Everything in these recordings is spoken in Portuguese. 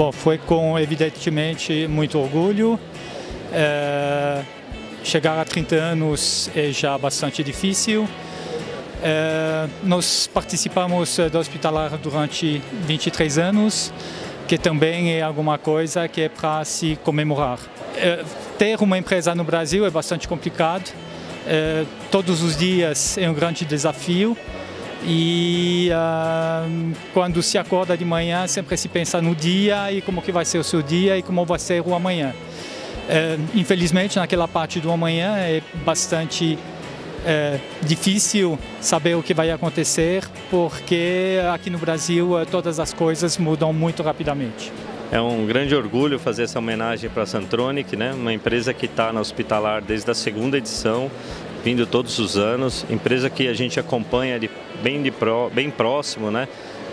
Bom, foi com, evidentemente, muito orgulho. Chegar a 30 anos é já bastante difícil. Nós participamos do Hospitalar durante 23 anos, que também é alguma coisa que é para se comemorar. Ter uma empresa no Brasil é bastante complicado. Todos os dias é um grande desafio. E quando se acorda de manhã, sempre se pensa no dia e como que vai ser o seu dia e como vai ser o amanhã. Infelizmente, naquela parte do amanhã é bastante difícil saber o que vai acontecer, porque aqui no Brasil todas as coisas mudam muito rapidamente. É um grande orgulho fazer essa homenagem para a Santronic, né? Uma empresa que está na Hospitalar desde a segunda edição, vindo todos os anos, empresa que a gente acompanha bem próximo, né?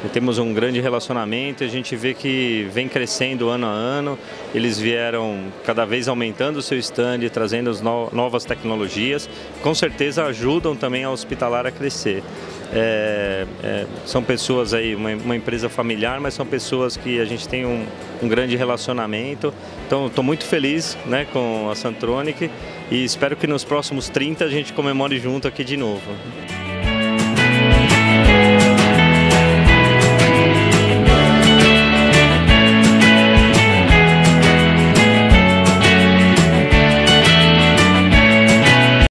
E temos um grande relacionamento, a gente vê que vem crescendo ano a ano, eles vieram cada vez aumentando o seu stand, trazendo novas tecnologias, com certeza ajudam também a Hospitalar a crescer. São pessoas aí, uma empresa familiar, mas são pessoas que a gente tem um grande relacionamento. Então estou muito feliz, né, com a Santronic e espero que nos próximos 30 a gente comemore junto aqui de novo.